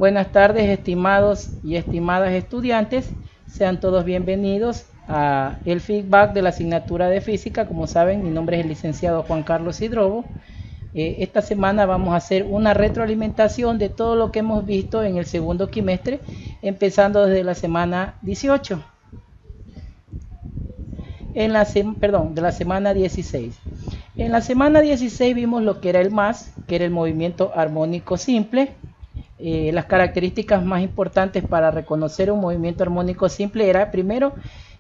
Buenas tardes, estimados y estimadas estudiantes. Sean todos bienvenidos a el feedback de la asignatura de física. Como saben, mi nombre es el licenciado Juan Carlos Hidrobo. Esta semana vamos a hacer una retroalimentación de todo lo que hemos visto en el segundo quimestre, empezando desde la semana 18. De la semana 16. En la semana 16 vimos lo que era el MAS, que era el movimiento armónico simple. Las características más importantes para reconocer un movimiento armónico simple era, primero,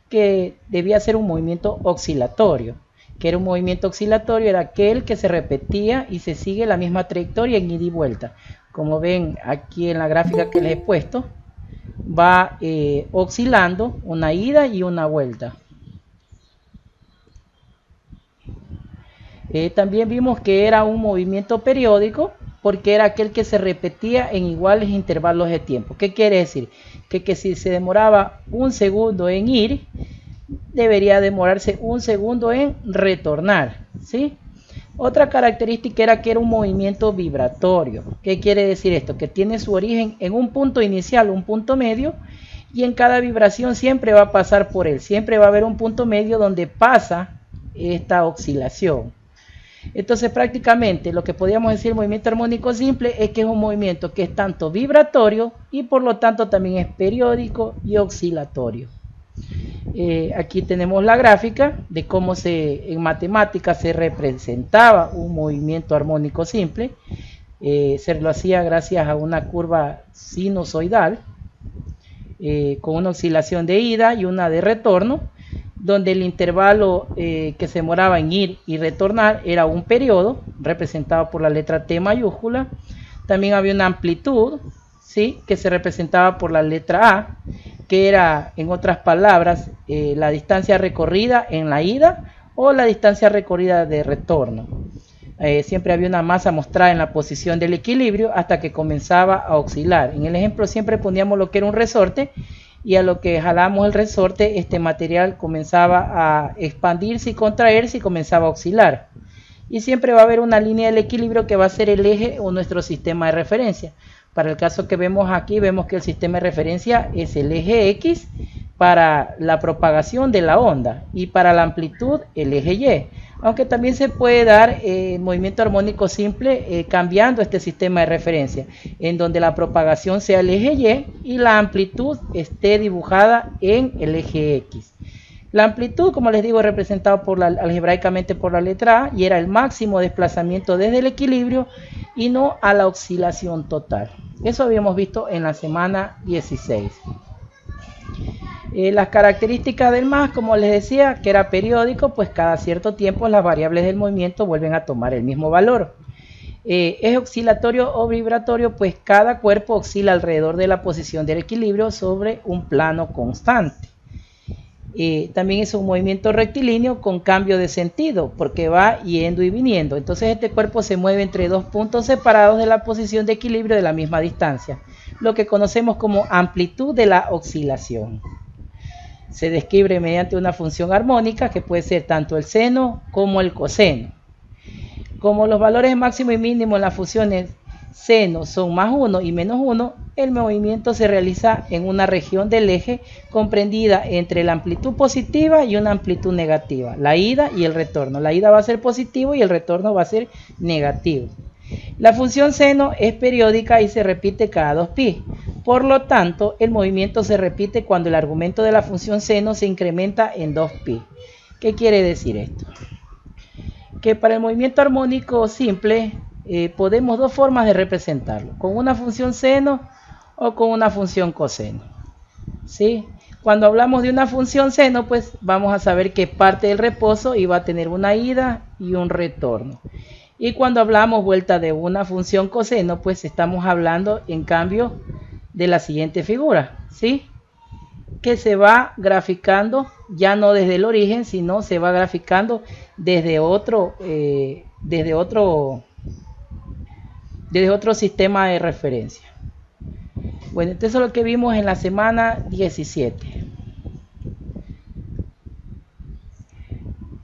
que debía ser un movimiento oscilatorio. Que era un movimiento oscilatorio, era aquel que se repetía y se sigue la misma trayectoria en ida y vuelta. Como ven aquí en la gráfica que les he puesto, va oscilando una ida y una vuelta. También vimos que era un movimiento periódico, porque era aquel que se repetía en iguales intervalos de tiempo. ¿Qué quiere decir? Que si se demoraba un segundo en ir, debería demorarse un segundo en retornar, ¿sí? Otra característica era que era un movimiento vibratorio. ¿Qué quiere decir esto? Que tiene su origen en un punto inicial, un punto medio, y en cada vibración siempre va a pasar por él. Siempre va a haber un punto medio donde pasa esta oscilación. Entonces prácticamente lo que podríamos decir el movimiento armónico simple es que es un movimiento que es tanto vibratorio y por lo tanto también es periódico y oscilatorio. Aquí tenemos la gráfica de cómo en matemáticas se representaba un movimiento armónico simple. Se lo hacía gracias a una curva sinusoidal con una oscilación de ida y una de retorno, donde el intervalo que se demoraba en ir y retornar era un periodo, representado por la letra T mayúscula. También había una amplitud, ¿sí?, que se representaba por la letra A, que era, en otras palabras, la distancia recorrida en la ida o la distancia recorrida de retorno. Siempre había una masa mostrada en la posición del equilibrio hasta que comenzaba a oscilar. En el ejemplo siempre poníamos lo que era un resorte, y a lo que jalamos el resorte, este material comenzaba a expandirse y contraerse y comenzaba a oscilar. Y siempre va a haber una línea del equilibrio que va a ser el eje o nuestro sistema de referencia. Para el caso que vemos aquí, vemos que el sistema de referencia es el eje X para la propagación de la onda y para la amplitud el eje Y. Aunque también se puede dar movimiento armónico simple cambiando este sistema de referencia, en donde la propagación sea el eje Y y la amplitud esté dibujada en el eje X. La amplitud, como les digo, es representada algebraicamente por la letra A y era el máximo desplazamiento desde el equilibrio y no a la oscilación total. Eso habíamos visto en la semana 16. Las características del MAS, como les decía, que era periódico, pues cada cierto tiempo las variables del movimiento vuelven a tomar el mismo valor. Es oscilatorio o vibratorio, pues cada cuerpo oscila alrededor de la posición del equilibrio sobre un plano constante. También es un movimiento rectilíneo con cambio de sentido, porque va yendo y viniendo. Entonces este cuerpo se mueve entre dos puntos separados de la posición de equilibrio de la misma distancia, lo que conocemos como amplitud de la oscilación. Se describe mediante una función armónica que puede ser tanto el seno como el coseno. Como los valores máximo y mínimo en las funciones seno son más 1 y menos 1, el movimiento se realiza en una región del eje comprendida entre la amplitud positiva y una amplitud negativa, la ida y el retorno. La ida va a ser positivo y el retorno va a ser negativo. La función seno es periódica y se repite cada 2π. Por lo tanto, el movimiento se repite cuando el argumento de la función seno se incrementa en 2π. ¿Qué quiere decir esto? Que para el movimiento armónico simple podemos dos formas de representarlo, con una función seno o con una función coseno, ¿sí? Cuando hablamos de una función seno, pues vamos a saber que parte del reposo iba a tener una ida y un retorno. Y cuando hablamos vuelta de una función coseno, pues estamos hablando en cambio de la siguiente figura, ¿sí?, que se va graficando ya no desde el origen, sino se va graficando desde otro sistema de referencia. Bueno, entonces eso es lo que vimos en la semana 17.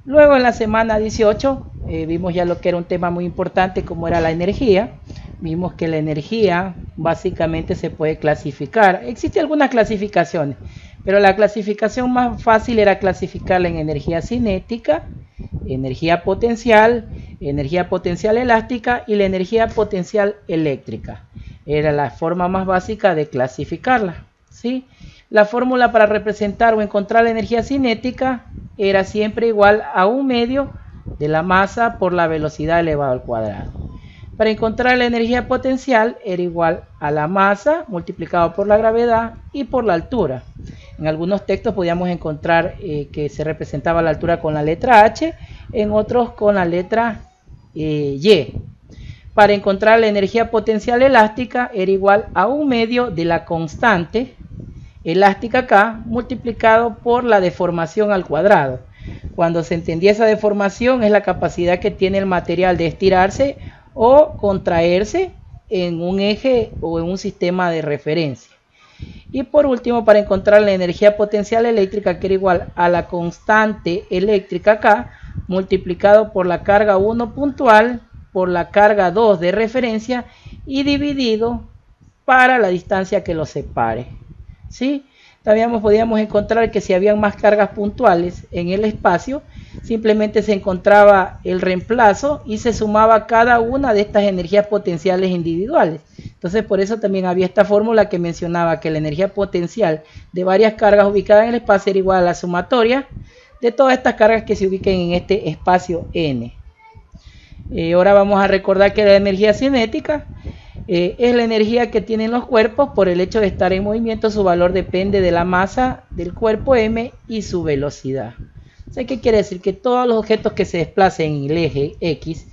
Luego en la semana 18 vimos ya lo que era un tema muy importante, como era la energía. vimos que la energía básicamente se puede clasificar. Existen algunas clasificaciones, pero la clasificación más fácil era clasificarla en energía cinética, energía potencial elástica y la energía potencial eléctrica. Era la forma más básica de clasificarla, ¿sí? La fórmula para representar o encontrar la energía cinética era siempre igual a 1/2 de la masa por la velocidad elevado al cuadrado. Para encontrar la energía potencial era igual a la masa multiplicado por la gravedad y por la altura. En algunos textos podíamos encontrar que se representaba la altura con la letra H, en otros con la letra Y. Para encontrar la energía potencial elástica era igual a 1/2 de la constante elástica K multiplicado por la deformación al cuadrado. Cuando se entendía esa deformación es la capacidad que tiene el material de estirarse o contraerse en un eje o en un sistema de referencia. Y por último, para encontrar la energía potencial eléctrica, que era igual a la constante eléctrica K multiplicado por la carga 1 puntual por la carga 2 de referencia y dividido para la distancia que lo separe, ¿sí? También podíamos encontrar que si habían más cargas puntuales en el espacio, simplemente se encontraba el reemplazo y se sumaba cada una de estas energías potenciales individuales. Entonces, por eso también había esta fórmula que mencionaba que la energía potencial de varias cargas ubicadas en el espacio era igual a la sumatoria de todas estas cargas que se ubiquen en este espacio n. Ahora vamos a recordar que la energía cinética es la energía que tienen los cuerpos por el hecho de estar en movimiento. Su valor depende de la masa del cuerpo m y su velocidad. ¿Qué quiere decir? Que todos los objetos que se desplacen en el eje X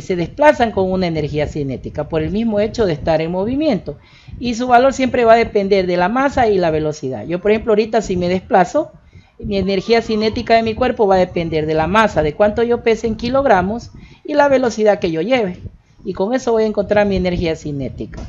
se desplazan con una energía cinética por el mismo hecho de estar en movimiento. Y su valor siempre va a depender de la masa y la velocidad. Yo, por ejemplo, ahorita si me desplazo, mi energía cinética de mi cuerpo va a depender de la masa, de cuánto yo pese en kilogramos y la velocidad que yo lleve. Y con eso voy a encontrar mi energía cinética.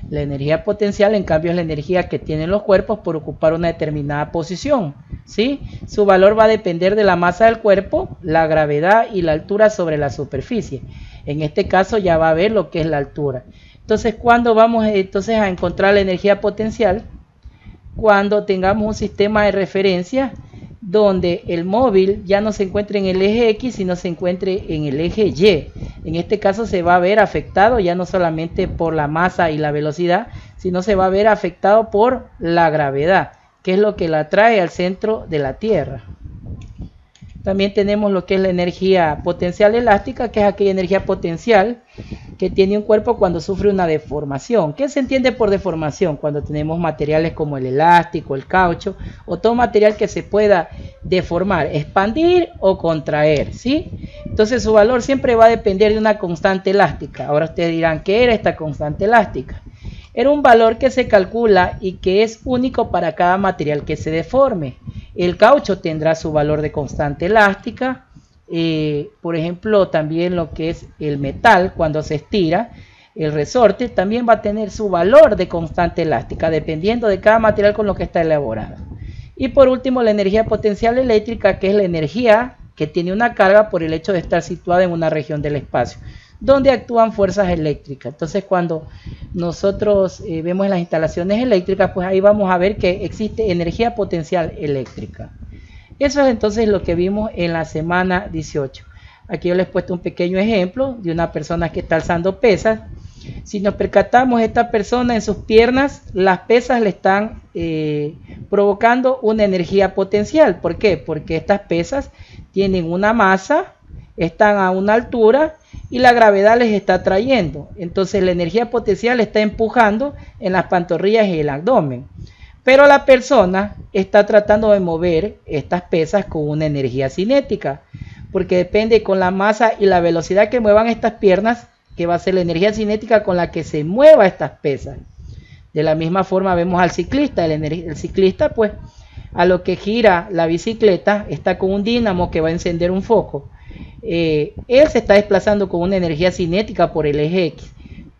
La energía potencial, en cambio, es la energía que tienen los cuerpos por ocupar una determinada posición, ¿sí? Su valor va a depender de la masa del cuerpo, la gravedad y la altura sobre la superficie. En este caso ya va a ver lo que es la altura. Entonces, ¿cuándo vamos entonces a encontrar la energía potencial? Cuando tengamos un sistema de referencia donde el móvil ya no se encuentre en el eje X, sino se encuentre en el eje Y. En este caso se va a ver afectado ya no solamente por la masa y la velocidad, sino se va a ver afectado por la gravedad, que es lo que la trae al centro de la Tierra. También tenemos lo que es la energía potencial elástica, que es aquella energía potencial que tiene un cuerpo cuando sufre una deformación. ¿Qué se entiende por deformación? Cuando tenemos materiales como el elástico, el caucho o todo material que se pueda deformar, expandir o contraer, ¿sí? Entonces su valor siempre va a depender de una constante elástica. Ahora ustedes dirán, ¿qué era esta constante elástica? Era un valor que se calcula y que es único para cada material que se deforme. El caucho tendrá su valor de constante elástica. Por ejemplo, también lo que es el metal, cuando se estira, el resorte también va a tener su valor de constante elástica, dependiendo de cada material con lo que está elaborado. Y por último, la energía potencial eléctrica, que es la energía que tiene una carga por el hecho de estar situada en una región del espacio, donde actúan fuerzas eléctricas. Entonces, cuando nosotros vemos las instalaciones eléctricas, pues ahí vamos a ver que existe energía potencial eléctrica. Eso es entonces lo que vimos en la semana 18. Aquí yo les he puesto un pequeño ejemplo de una persona que está alzando pesas. Si nos percatamos, esta persona en sus piernas, las pesas le están provocando una energía potencial. ¿Por qué? Porque estas pesas tienen una masa, están a una altura y la gravedad les está trayendo. Entonces la energía potencial está empujando en las pantorrillas y el abdomen. Pero la persona está tratando de mover estas pesas con una energía cinética, porque depende con la masa y la velocidad que muevan estas piernas, que va a ser la energía cinética con la que se mueva estas pesas. De la misma forma vemos al ciclista. El ciclista, pues, a lo que gira la bicicleta, está con un dínamo que va a encender un foco. Él se está desplazando con una energía cinética por el eje X,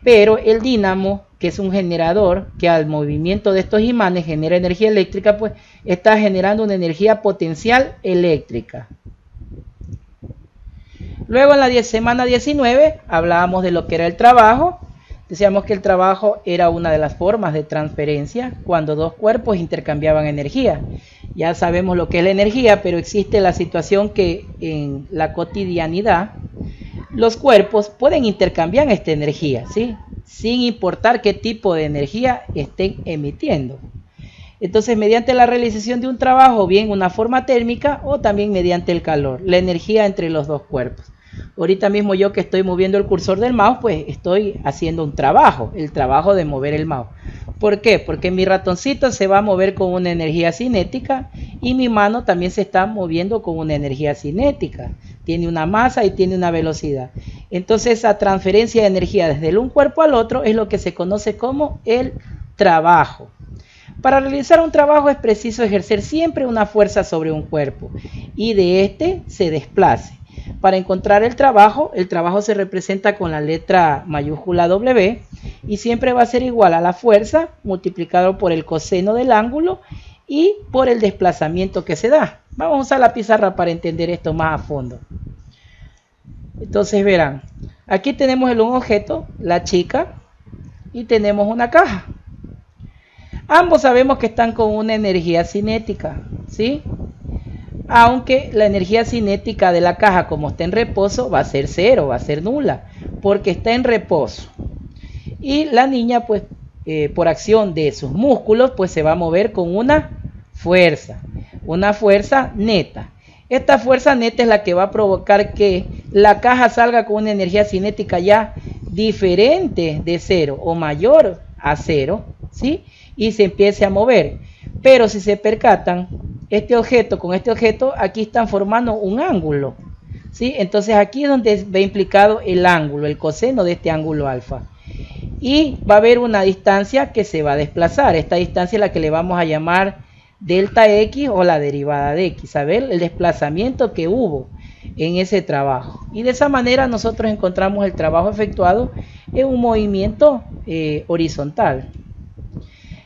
pero el dínamo, que es un generador que al movimiento de estos imanes genera energía eléctrica, pues está generando una energía potencial eléctrica. Luego en la semana 19 hablábamos de lo que era el trabajo. Decíamos que el trabajo era una de las formas de transferencia cuando dos cuerpos intercambiaban energía. Ya sabemos lo que es la energía, pero existe la situación que en la cotidianidad los cuerpos pueden intercambiar esta energía, ¿sí? Sin importar qué tipo de energía estén emitiendo. Entonces, mediante la realización de un trabajo, bien una forma térmica o también mediante el calor, la energía entre los dos cuerpos. Ahorita mismo yo que estoy moviendo el cursor del mouse, pues estoy haciendo un trabajo, el trabajo de mover el mouse. ¿Por qué? Porque mi ratoncito se va a mover con una energía cinética y mi mano también se está moviendo con una energía cinética. Tiene una masa y tiene una velocidad. Entonces, esa transferencia de energía desde un cuerpo al otro es lo que se conoce como el trabajo. Para realizar un trabajo es preciso ejercer siempre una fuerza sobre un cuerpo y de este se desplace. Para encontrar el trabajo se representa con la letra mayúscula W y siempre va a ser igual a la fuerza multiplicado por el coseno del ángulo y por el desplazamiento que se da. Vamos a usar la pizarra para entender esto más a fondo. Entonces verán, aquí tenemos un objeto, la chica, y tenemos una caja. Ambos sabemos que están con una energía cinética, ¿sí? Aunque la energía cinética de la caja, como está en reposo, va a ser cero, va a ser nula, porque está en reposo. Y la niña, pues, por acción de sus músculos, pues se va a mover con una fuerza neta. Esta fuerza neta es la que va a provocar que la caja salga con una energía cinética ya diferente de cero o mayor a cero, ¿sí? Y se empiece a mover. Pero si se percatan, este objeto con este objeto aquí están formando un ángulo, ¿sí? Entonces aquí es donde va implicado el ángulo, el coseno de este ángulo alfa. Y va a haber una distancia que se va a desplazar. Esta distancia es la que le vamos a llamar delta X o la derivada de X. A ver el desplazamiento que hubo en ese trabajo. Y de esa manera nosotros encontramos el trabajo efectuado en un movimiento horizontal.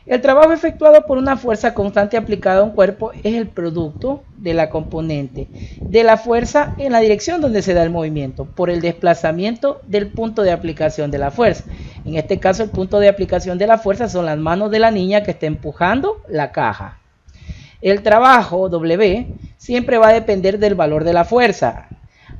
El trabajo efectuado por una fuerza constante aplicada a un cuerpo es el producto de la componente de la fuerza en la dirección donde se da el movimiento por el desplazamiento del punto de aplicación de la fuerza. En este caso, el punto de aplicación de la fuerza son las manos de la niña que está empujando la caja. El trabajo W siempre va a depender del valor de la fuerza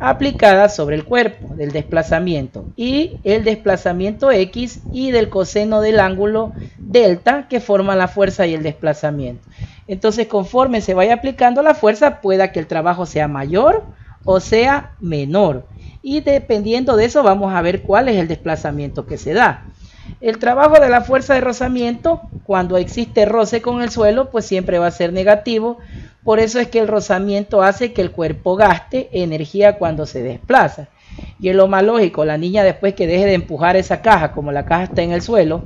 aplicada sobre el cuerpo, del desplazamiento, y el desplazamiento X y del coseno del ángulo delta que forman la fuerza y el desplazamiento. Entonces, conforme se vaya aplicando la fuerza, pueda que el trabajo sea mayor o sea menor. Y dependiendo de eso, vamos a ver cuál es el desplazamiento que se da. El trabajo de la fuerza de rozamiento, cuando existe roce con el suelo, pues siempre va a ser negativo. Por eso es que el rozamiento hace que el cuerpo gaste energía cuando se desplaza. Y es lo más lógico, la niña después que deje de empujar esa caja, como la caja está en el suelo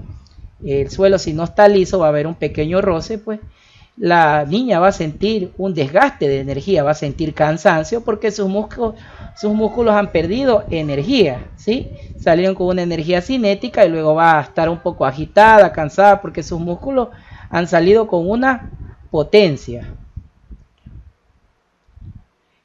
si no está liso va a haber un pequeño roce, pues la niña va a sentir un desgaste de energía, va a sentir cansancio porque sus músculos han perdido energía, ¿sí? Salieron con una energía cinética y luego va a estar un poco agitada, cansada porque sus músculos han salido con una potencia.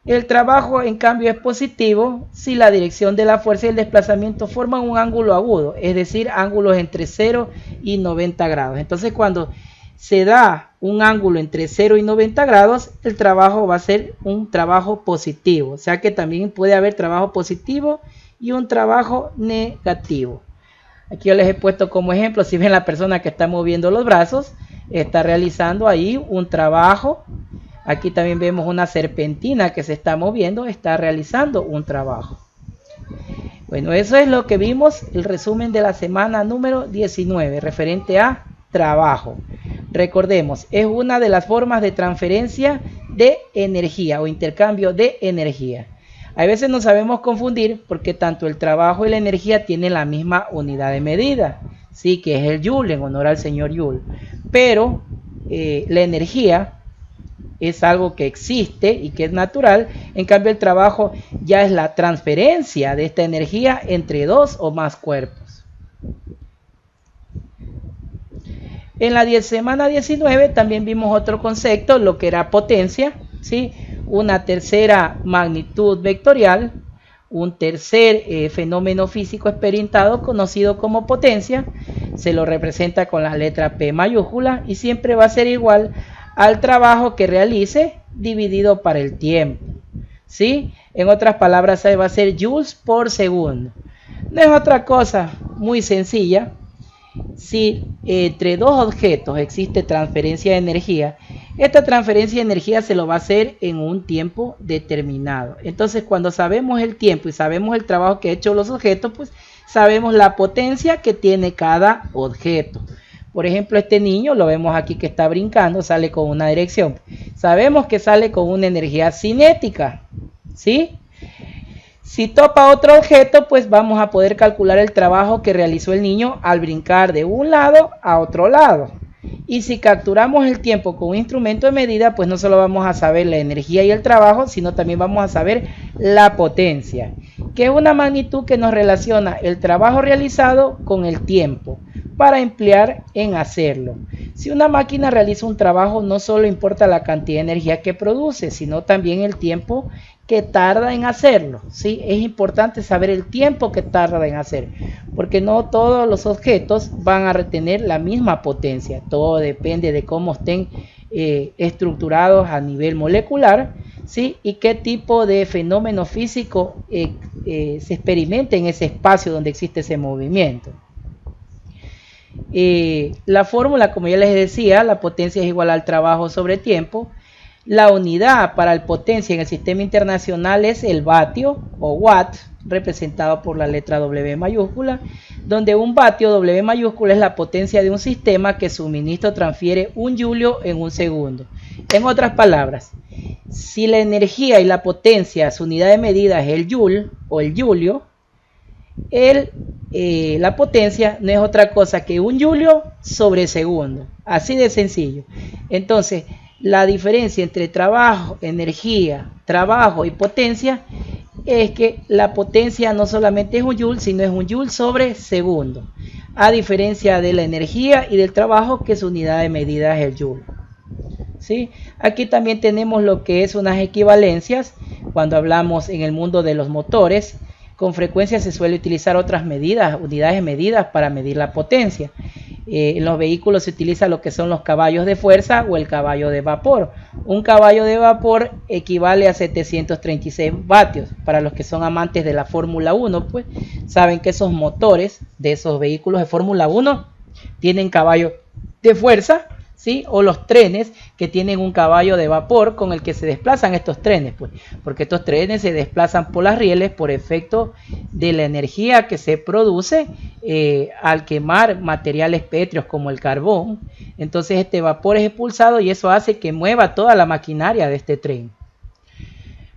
El trabajo, en cambio, es positivo si la dirección de la fuerza y el desplazamiento forman un ángulo agudo, es decir, ángulos entre 0 y 90 grados. Entonces, cuando se da un ángulo entre 0 y 90 grados, el trabajo va a ser un trabajo positivo. O sea que también puede haber trabajo positivo y un trabajo negativo. Aquí yo les he puesto como ejemplo, si ven la persona que está moviendo los brazos, está realizando ahí un trabajo. Aquí también vemos una serpentina que se está moviendo, está realizando un trabajo. Bueno, eso es lo que vimos, el resumen de la semana número 19, referente a trabajo. Recordemos, es una de las formas de transferencia de energía o intercambio de energía. A veces nos sabemos confundir porque tanto el trabajo y la energía tienen la misma unidad de medida, sí, que es el Joule, en honor al señor Joule. Pero la energía es algo que existe y que es natural. En cambio, el trabajo ya es la transferencia de esta energía entre dos o más cuerpos. En la semana 19 también vimos otro concepto, lo que era potencia, ¿sí? Una tercera magnitud vectorial, un tercer fenómeno físico experimentado conocido como potencia. Se lo representa con la letra P mayúscula y siempre va a ser igual al trabajo que realice dividido para el tiempo, ¿sí? En otras palabras, va a ser joules por segundo. No es otra cosa muy sencilla. Si entre dos objetos existe transferencia de energía, esta transferencia de energía se lo va a hacer en un tiempo determinado. Entonces, cuando sabemos el tiempo y sabemos el trabajo que han hecho los objetos, pues sabemos la potencia que tiene cada objeto. Por ejemplo, este niño, lo vemos aquí que está brincando, sale con una dirección. Sabemos que sale con una energía cinética, ¿sí? Si topa otro objeto, pues vamos a poder calcular el trabajo que realizó el niño al brincar de un lado a otro lado. Y si capturamos el tiempo con un instrumento de medida, pues no solo vamos a saber la energía y el trabajo, sino también vamos a saber la potencia, que es una magnitud que nos relaciona el trabajo realizado con el tiempo para emplear en hacerlo. Si una máquina realiza un trabajo, no solo importa la cantidad de energía que produce, sino también el tiempo que tarda en hacerlo, ¿sí? Es importante saber el tiempo que tarda en hacer, porque no todos los objetos van a retener la misma potencia. Todo depende de cómo estén estructurados a nivel molecular, ¿sí? Y qué tipo de fenómeno físico se experimenta en ese espacio donde existe ese movimiento. La fórmula, como ya les decía, la potencia es igual al trabajo sobre tiempo. La unidad para la potencia en el sistema internacional es el vatio o watt, representado por la letra W mayúscula, donde un vatio W mayúscula es la potencia de un sistema que suministra o transfiere un julio en un segundo. En otras palabras, si la energía y la potencia, su unidad de medida es el joule o el julio, la potencia no es otra cosa que un julio sobre segundo, así de sencillo. Entonces, la diferencia entre trabajo, energía, trabajo y potencia es que la potencia no solamente es un joule, sino es un joule sobre segundo, a diferencia de la energía y del trabajo, que su unidad de medida es el joule, ¿sí? Aquí también tenemos lo que es unas equivalencias. Cuando hablamos en el mundo de los motores, con frecuencia se suele utilizar otras medidas, unidades de medidas para medir la potencia. En los vehículos se utiliza lo que son los caballos de fuerza o el caballo de vapor. Un caballo de vapor equivale a 736 vatios. Para los que son amantes de la Fórmula 1, pues saben que esos motores de esos vehículos de Fórmula 1 tienen caballo de fuerza, ¿sí? O los trenes que tienen un caballo de vapor con el que se desplazan estos trenes, pues, porque estos trenes se desplazan por las rieles por efecto de la energía que se produce al quemar materiales pétreos como el carbón. Entonces este vapor es expulsado y eso hace que mueva toda la maquinaria de este tren.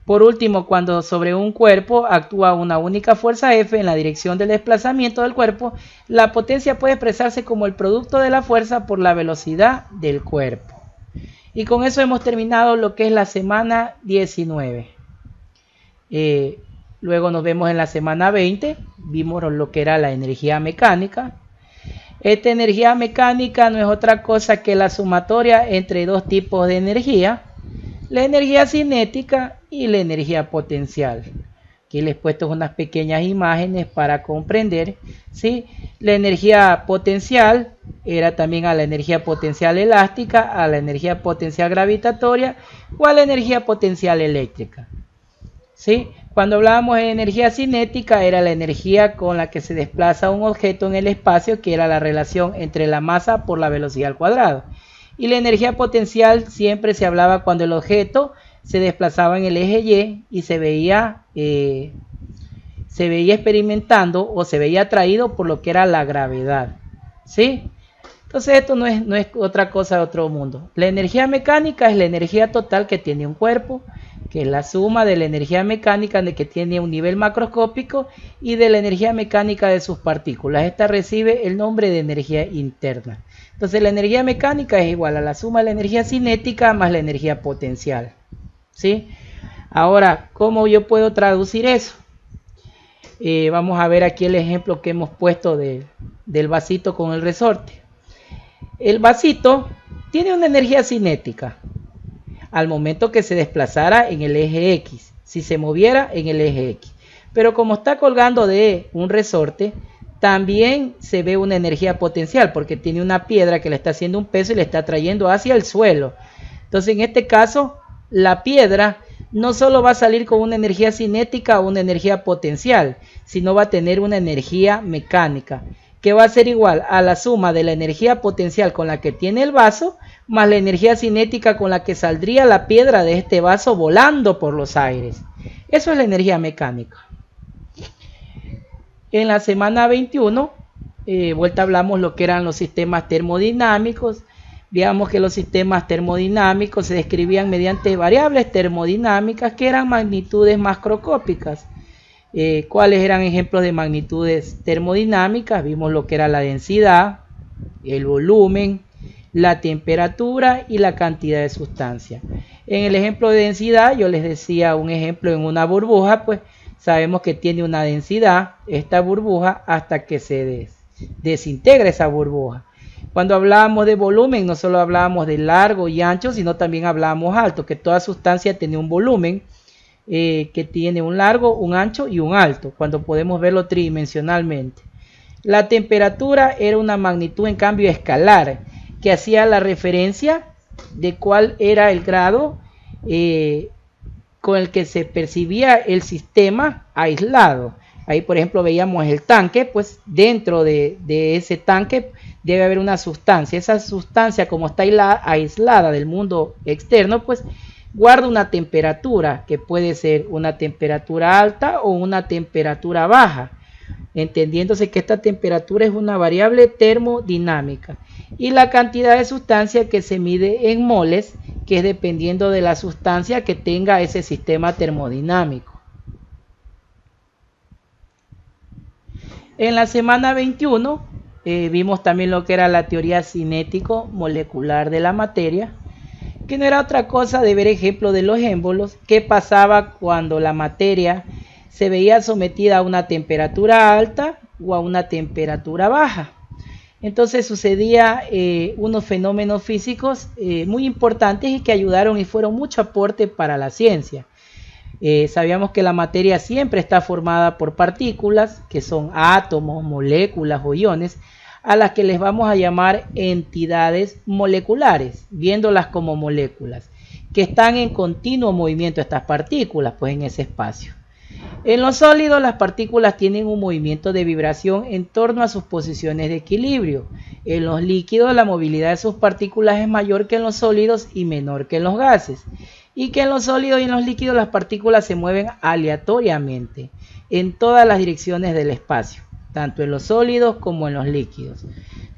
Por último, cuando sobre un cuerpo actúa una única fuerza F en la dirección del desplazamiento del cuerpo, la potencia puede expresarse como el producto de la fuerza por la velocidad del cuerpo. Y con eso hemos terminado lo que es la semana 19. Luego nos vemos en la semana 20, vimos lo que era la energía mecánica. Esta energía mecánica no es otra cosa que la sumatoria entre dos tipos de energía: la energía cinética y la energía potencial. Aquí les he puesto unas pequeñas imágenes para comprender, ¿sí? La energía potencial era también a la energía potencial elástica, a la energía potencial gravitatoria o a la energía potencial eléctrica, ¿sí? Cuando hablábamos de energía cinética, era la energía con la que se desplaza un objeto en el espacio, que era la relación entre la masa por la velocidad al cuadrado. Y la energía potencial siempre se hablaba cuando el objeto se desplazaba en el eje Y se veía experimentando o se veía atraído por lo que era la gravedad, ¿sí? Entonces esto no es otra cosa de otro mundo. La energía mecánica es la energía total que tiene un cuerpo, que es la suma de la energía mecánica de que tiene un nivel macroscópico y de la energía mecánica de sus partículas. Esta recibe el nombre de energía interna. Entonces la energía mecánica es igual a la suma de la energía cinética más la energía potencial, ¿sí? Ahora, ¿cómo yo puedo traducir eso? Vamos a ver aquí el ejemplo que hemos puesto del vasito con el resorte. El vasito tiene una energía cinética al momento que se desplazara en el eje X, si se moviera en el eje X. Pero como está colgando de un resorte, también se ve una energía potencial porque tiene una piedra que le está haciendo un peso y le está trayendo hacia el suelo. Entonces en este caso la piedra no solo va a salir con una energía cinética o una energía potencial, sino va a tener una energía mecánica que va a ser igual a la suma de la energía potencial con la que tiene el vaso más la energía cinética con la que saldría la piedra de este vaso volando por los aires. Eso es la energía mecánica. En la semana 21, hablamos lo que eran los sistemas termodinámicos. Veamos que los sistemas termodinámicos se describían mediante variables termodinámicas que eran magnitudes macroscópicas. ¿Cuáles eran ejemplos de magnitudes termodinámicas? Vimos lo que era la densidad, el volumen, la temperatura y la cantidad de sustancia. En el ejemplo de densidad, yo les decía un ejemplo en una burbuja, pues sabemos que tiene una densidad esta burbuja hasta que se desintegra esa burbuja. Cuando hablábamos de volumen, no solo hablábamos de largo y ancho, sino también hablábamos alto, que toda sustancia tiene un volumen que tiene un largo, un ancho y un alto, cuando podemos verlo tridimensionalmente. La temperatura era una magnitud en cambio escalar, que hacía la referencia de cuál era el grado con el que se percibía el sistema aislado. Ahí por ejemplo veíamos el tanque, pues dentro de ese tanque debe haber una sustancia. Esa sustancia, como está aislada del mundo externo, pues guarda una temperatura que puede ser una temperatura alta o una temperatura baja, entendiéndose que esta temperatura es una variable termodinámica, y la cantidad de sustancia que se mide en moles, que es dependiendo de la sustancia que tenga ese sistema termodinámico. En la semana 21 vimos también lo que era la teoría cinético-molecular de la materia, que no era otra cosa de ver ejemplo de los émbolos, qué pasaba cuando la materia se veía sometida a una temperatura alta o a una temperatura baja. Entonces sucedía unos fenómenos físicos muy importantes y que ayudaron y fueron mucho aporte para la ciencia. Sabíamos que la materia siempre está formada por partículas, que son átomos, moléculas o iones, a las que les vamos a llamar entidades moleculares, viéndolas como moléculas, que están en continuo movimiento estas partículas, pues en ese espacio. En los sólidos, las partículas tienen un movimiento de vibración en torno a sus posiciones de equilibrio. En los líquidos, la movilidad de sus partículas es mayor que en los sólidos y menor que en los gases. Y que en los sólidos y en los líquidos las partículas se mueven aleatoriamente en todas las direcciones del espacio, tanto en los sólidos como en los líquidos.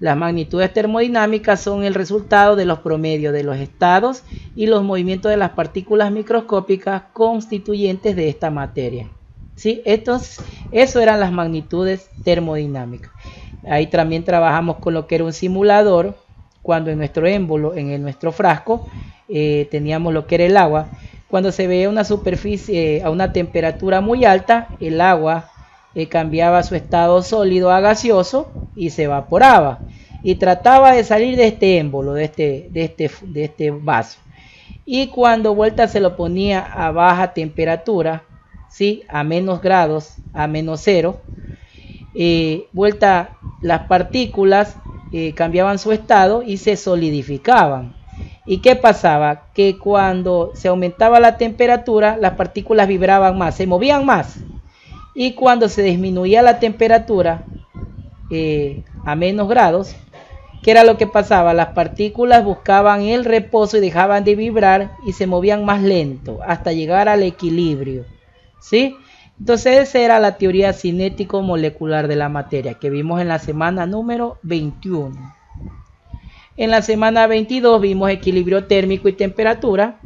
Las magnitudes termodinámicas son el resultado de los promedios de los estados y los movimientos de las partículas microscópicas constituyentes de esta materia. ¿Sí? Eso eran las magnitudes termodinámicas. Ahí también trabajamos con lo que era un simulador, cuando en nuestro émbolo, en nuestro frasco, teníamos lo que era el agua. Cuando se veía una superficie a una temperatura muy alta, el agua cambiaba su estado sólido a gaseoso y se evaporaba y trataba de salir de este émbolo, de este vaso. Y cuando vuelta se lo ponía a baja temperatura, ¿sí? A menos grados, a menos 0, vuelta las partículas cambiaban su estado y se solidificaban. ¿Y qué pasaba? Que cuando se aumentaba la temperatura, las partículas vibraban más, se movían más. Y cuando se disminuía la temperatura a menos grados, ¿qué era lo que pasaba? Las partículas buscaban el reposo y dejaban de vibrar y se movían más lento hasta llegar al equilibrio, ¿sí? Entonces esa era la teoría cinético-molecular de la materia que vimos en la semana número 21. En la semana 22 vimos equilibrio térmico y temperatura.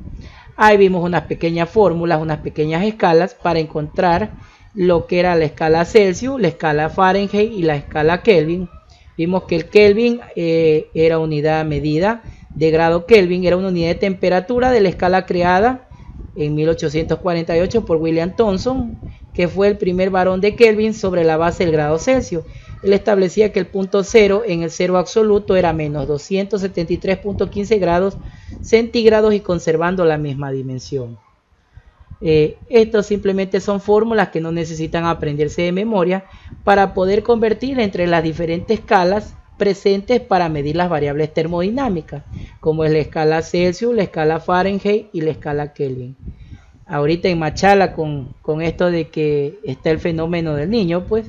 Ahí vimos unas pequeñas fórmulas, unas pequeñas escalas para encontrar lo que era la escala Celsius, la escala Fahrenheit y la escala Kelvin. Vimos que el Kelvin era unidad medida de grado Kelvin, era una unidad de temperatura de la escala creada en 1848 por William Thomson, que fue el primer varón de Kelvin sobre la base del grado Celsius. Él establecía que el punto cero en el cero absoluto era menos 273.15 grados centígrados y conservando la misma dimensión. Estos simplemente son fórmulas que no necesitan aprenderse de memoria para poder convertir entre las diferentes escalas presentes para medir las variables termodinámicas, como es la escala Celsius, la escala Fahrenheit y la escala Kelvin. Ahorita en Machala con esto de que está el fenómeno del niño, pues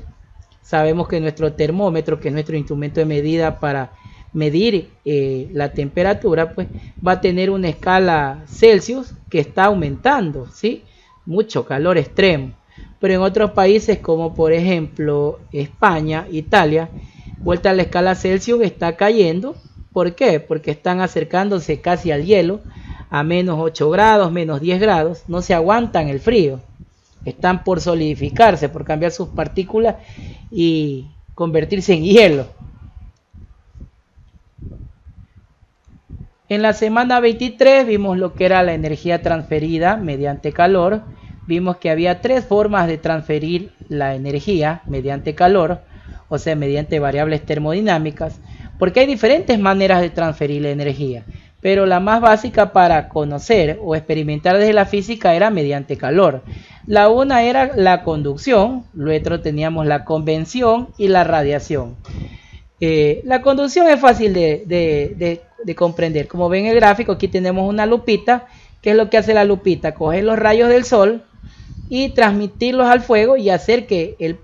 sabemos que nuestro termómetro, que es nuestro instrumento de medida para medir la temperatura, pues va a tener una escala Celsius que está aumentando, ¿sí? Mucho calor extremo. Pero en otros países como por ejemplo España, Italia, vuelta a la escala Celsius está cayendo. ¿Por qué? Porque están acercándose casi al hielo, a menos 8 grados, menos 10 grados, no se aguantan el frío. Están por solidificarse, por cambiar sus partículas y convertirse en hielo. En la semana 23 vimos lo que era la energía transferida mediante calor. Vimos que había 3 formas de transferir la energía mediante calor, o sea, mediante variables termodinámicas, porque hay diferentes maneras de transferir la energía, pero la más básica para conocer o experimentar desde la física era mediante calor. La una era la conducción, luego teníamos la convección y la radiación. La conducción es fácil de comprender. Como ven en el gráfico, aquí tenemos una lupita. ¿Qué es lo que hace la lupita? Coger los rayos del sol y transmitirlos al fuego y hacer que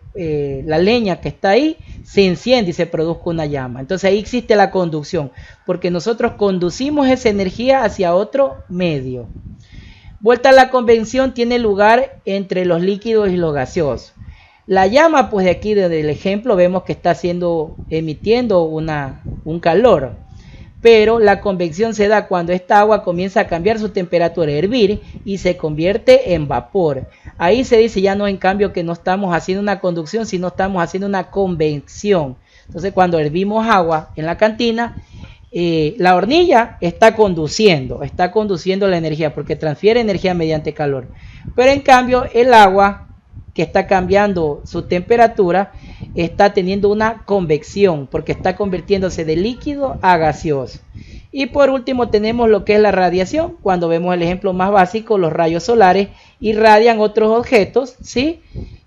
la leña que está ahí se encienda y se produzca una llama. Entonces ahí existe la conducción, porque nosotros conducimos esa energía hacia otro medio. Vuelta a la convección tiene lugar entre los líquidos y los gaseosos. La llama, pues de aquí desde el ejemplo vemos que está emitiendo un calor, pero la convección se da cuando esta agua comienza a cambiar su temperatura, a hervir y se convierte en vapor. Ahí se dice ya no, en cambio, que no estamos haciendo una conducción, sino estamos haciendo una convección. Entonces cuando hervimos agua en la cantina, la hornilla está conduciendo la energía porque transfiere energía mediante calor, pero en cambio el agua que está cambiando su temperatura está teniendo una convección porque está convirtiéndose de líquido a gaseoso. Y por último tenemos lo que es la radiación. Cuando vemos el ejemplo más básico, los rayos solares irradian otros objetos, ¿sí?,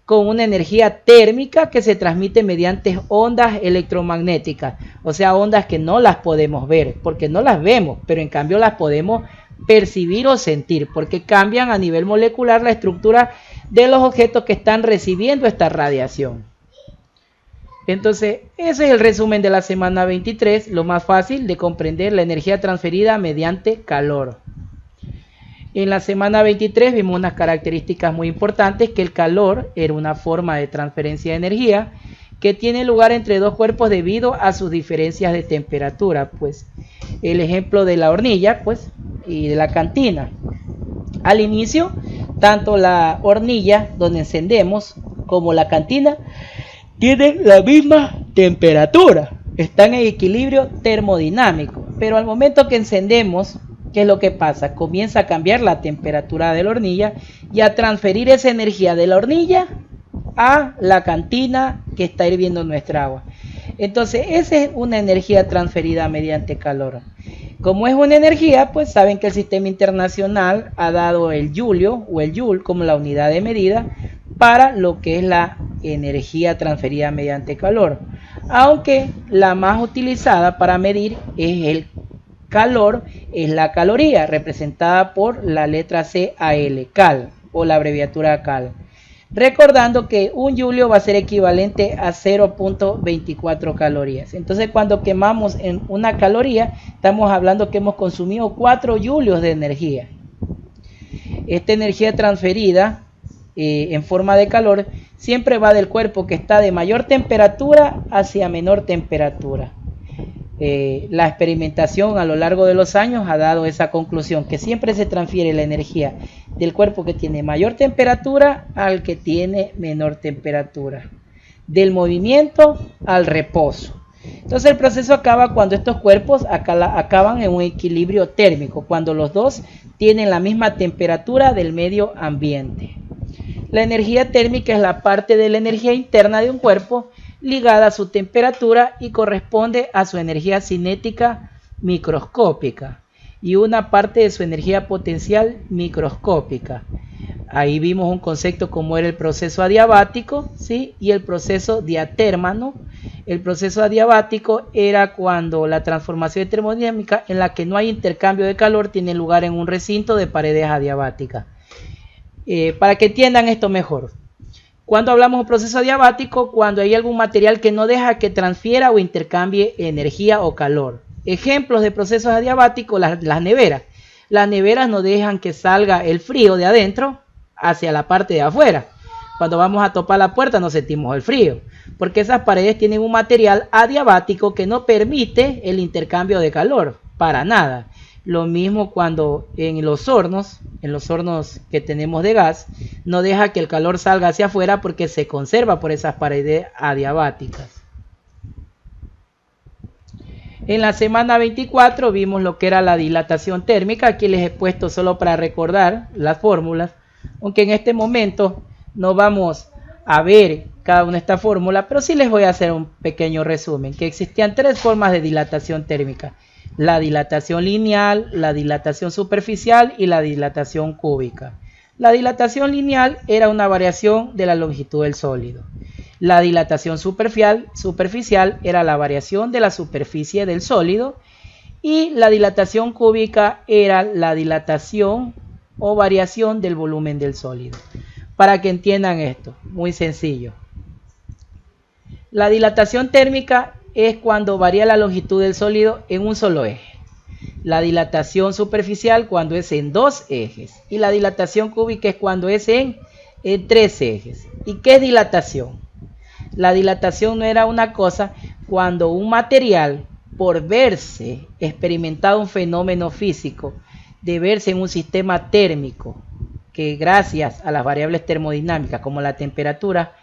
con una energía térmica que se transmite mediante ondas electromagnéticas, o sea, ondas que no las podemos ver porque no las vemos, pero en cambio las podemos percibir o sentir porque cambian a nivel molecular la estructura de los objetos que están recibiendo esta radiación. Entonces, ese es el resumen de la semana 23, lo más fácil de comprender la energía transferida mediante calor. En la semana 23 vimos unas características muy importantes, que el calor era una forma de transferencia de energía que tiene lugar entre dos cuerpos debido a sus diferencias de temperatura. Pues el ejemplo de la hornilla, pues, y de la cantina. Al inicio, tanto la hornilla donde encendemos como la cantina tienen la misma temperatura, están en equilibrio termodinámico, pero al momento que encendemos, ¿qué es lo que pasa? Comienza a cambiar la temperatura de la hornilla y a transferir esa energía de la hornilla a la cantina que está hirviendo nuestra agua. Entonces, esa es una energía transferida mediante calor. Como es una energía, pues saben que el sistema internacional ha dado el julio o el joule como la unidad de medida para lo que es la energía transferida mediante calor. Aunque la más utilizada para medir es el calor, es la caloría, representada por la letra CAL, cal, o la abreviatura cal. Recordando que un julio va a ser equivalente a 0.24 calorías. Entonces cuando quemamos en una caloría, estamos hablando que hemos consumido 4 julios de energía. Esta energía transferida en forma de calor siempre va del cuerpo que está de mayor temperatura hacia menor temperatura. La experimentación a lo largo de los años ha dado esa conclusión, que siempre se transfiere la energía del cuerpo que tiene mayor temperatura al que tiene menor temperatura, del movimiento al reposo. Entonces el proceso acaba cuando estos cuerpos acaban en un equilibrio térmico, cuando los dos tienen la misma temperatura del medio ambiente. La energía térmica es la parte de la energía interna de un cuerpo ligada a su temperatura y corresponde a su energía cinética microscópica y una parte de su energía potencial microscópica. Ahí vimos un concepto como era el proceso adiabático, ¿sí? Y el proceso diatérmano. El proceso adiabático era cuando la transformación termodinámica en la que no hay intercambio de calor tiene lugar en un recinto de paredes adiabáticas. Para que entiendan esto mejor. Cuando hablamos de proceso adiabático, cuando hay algún material que no deja que transfiera o intercambie energía o calor. Ejemplos de procesos adiabáticos, las neveras. Las neveras no dejan que salga el frío de adentro hacia la parte de afuera. Cuando vamos a topar la puerta no sentimos el frío, porque esas paredes tienen un material adiabático que no permite el intercambio de calor, para nada. Lo mismo cuando en los hornos que tenemos de gas, no deja que el calor salga hacia afuera porque se conserva por esas paredes adiabáticas. En la semana 24 vimos lo que era la dilatación térmica. Aquí les he puesto solo para recordar las fórmulas, aunque en este momento no vamos a ver cada una de estas fórmulas, pero sí les voy a hacer un pequeño resumen, que existían tres formas de dilatación térmica: la dilatación lineal, la dilatación superficial y la dilatación cúbica. La dilatación lineal era una variación de la longitud del sólido. La dilatación superficial era la variación de la superficie del sólido, y la dilatación cúbica era la dilatación o variación del volumen del sólido. Para que entiendan esto, muy sencillo. La dilatación térmica es cuando varía la longitud del sólido en un solo eje. La dilatación superficial cuando es en dos ejes. Y la dilatación cúbica es cuando es en tres ejes. ¿Y qué es dilatación? La dilatación no era una cosa cuando un material, por verse experimentado un fenómeno físico, de verse en un sistema térmico, que gracias a las variables termodinámicas como la temperatura,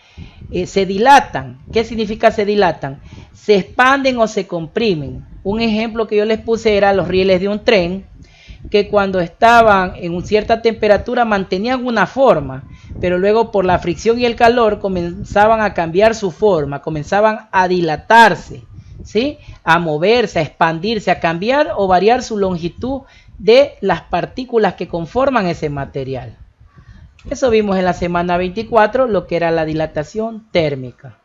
se dilatan. ¿Qué significa se dilatan? Se expanden o se comprimen. Un ejemplo que yo les puse era los rieles de un tren, que cuando estaban en una cierta temperatura mantenían una forma, pero luego por la fricción y el calor comenzaban a cambiar su forma, comenzaban a dilatarse, ¿sí? A moverse, a expandirse, a cambiar o variar su longitud de las partículas que conforman ese material. Eso vimos en la semana 24, lo que era la dilatación térmica.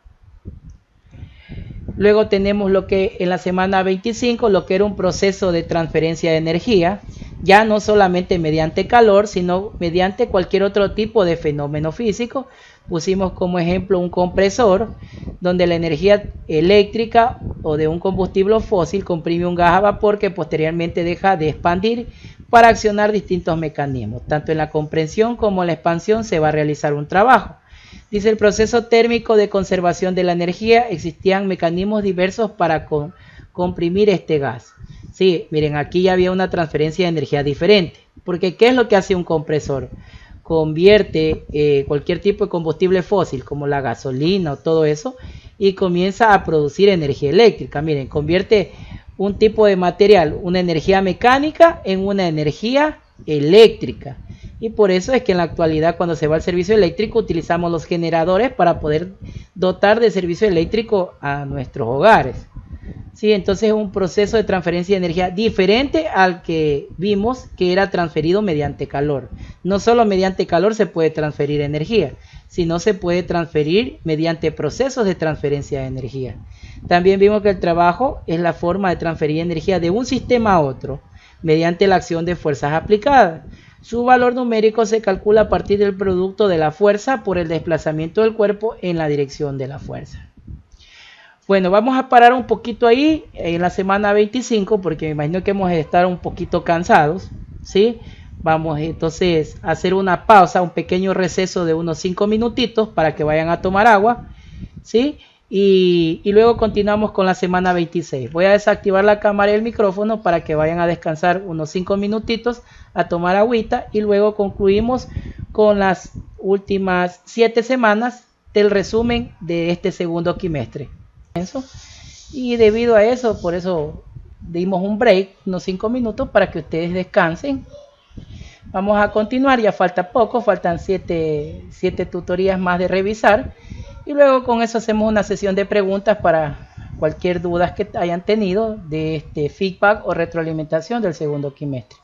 Luego tenemos lo que en la semana 25, lo que era un proceso de transferencia de energía, ya no solamente mediante calor, sino mediante cualquier otro tipo de fenómeno físico. Pusimos como ejemplo un compresor, donde la energía eléctrica o de un combustible fósil comprime un gas a vapor que posteriormente deja de expandir para accionar distintos mecanismos. Tanto en la compresión como en la expansión se va a realizar un trabajo. Dice el proceso térmico de conservación de la energía, existían mecanismos diversos para comprimir este gas. Sí, miren, aquí ya había una transferencia de energía diferente, porque ¿qué es lo que hace un compresor? Convierte cualquier tipo de combustible fósil, como la gasolina o todo eso, y comienza a producir energía eléctrica. Miren, convierte un tipo de material, una energía mecánica, en una energía eléctrica. Y por eso es que en la actualidad, cuando se va al servicio eléctrico, utilizamos los generadores para poder dotar de servicio eléctrico a nuestros hogares. Sí, entonces es un proceso de transferencia de energía diferente al que vimos, que era transferido mediante calor. No solo mediante calor se puede transferir energía, sino se puede transferir mediante procesos de transferencia de energía. También vimos que el trabajo es la forma de transferir energía de un sistema a otro mediante la acción de fuerzas aplicadas. Su valor numérico se calcula a partir del producto de la fuerza por el desplazamiento del cuerpo en la dirección de la fuerza. Bueno, vamos a parar un poquito ahí en la semana 25, porque me imagino que hemos de estar un poquito cansados, ¿sí? Vamos entonces a hacer una pausa, un pequeño receso de unos 5 minutitos para que vayan a tomar agua, ¿sí? Y luego continuamos con la semana 26. Voy a desactivar la cámara y el micrófono para que vayan a descansar unos 5 minutitos, a tomar agüita, y luego concluimos con las últimas 7 semanas del resumen de este segundo quimestre. Y debido a eso, por eso dimos un break, unos 5 minutos para que ustedes descansen. Vamos a continuar, ya falta poco, faltan 7 tutorías más de revisar. Y luego con eso hacemos una sesión de preguntas para cualquier duda que hayan tenido de este feedback o retroalimentación del segundo quimestre.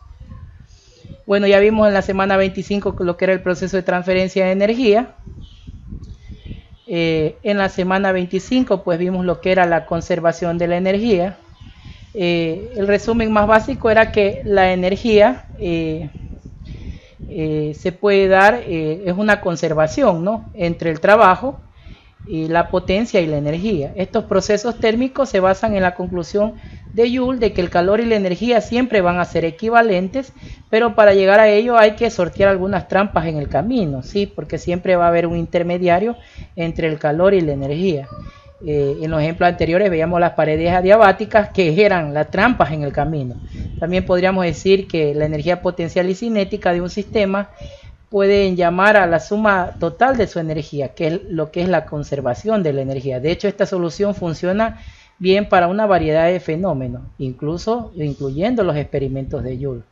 Bueno, ya vimos en la semana 25 lo que era el proceso de transferencia de energía. En la semana 25 pues vimos lo que era la conservación de la energía. El resumen más básico era que la energía se puede dar, es una conservación, ¿no?, entre el trabajo y la potencia y la energía. Estos procesos térmicos se basan en la conclusión de Joule de que el calor y la energía siempre van a ser equivalentes, pero para llegar a ello hay que sortear algunas trampas en el camino, ¿sí?, porque siempre va a haber un intermediario entre el calor y la energía. En los ejemplos anteriores veíamos las paredes adiabáticas, que eran las trampas en el camino. También podríamos decir que la energía potencial y cinética de un sistema pueden llamar a la suma total de su energía, que es lo que es la conservación de la energía. De hecho, esta solución funciona bien para una variedad de fenómenos, incluyendo los experimentos de Joule.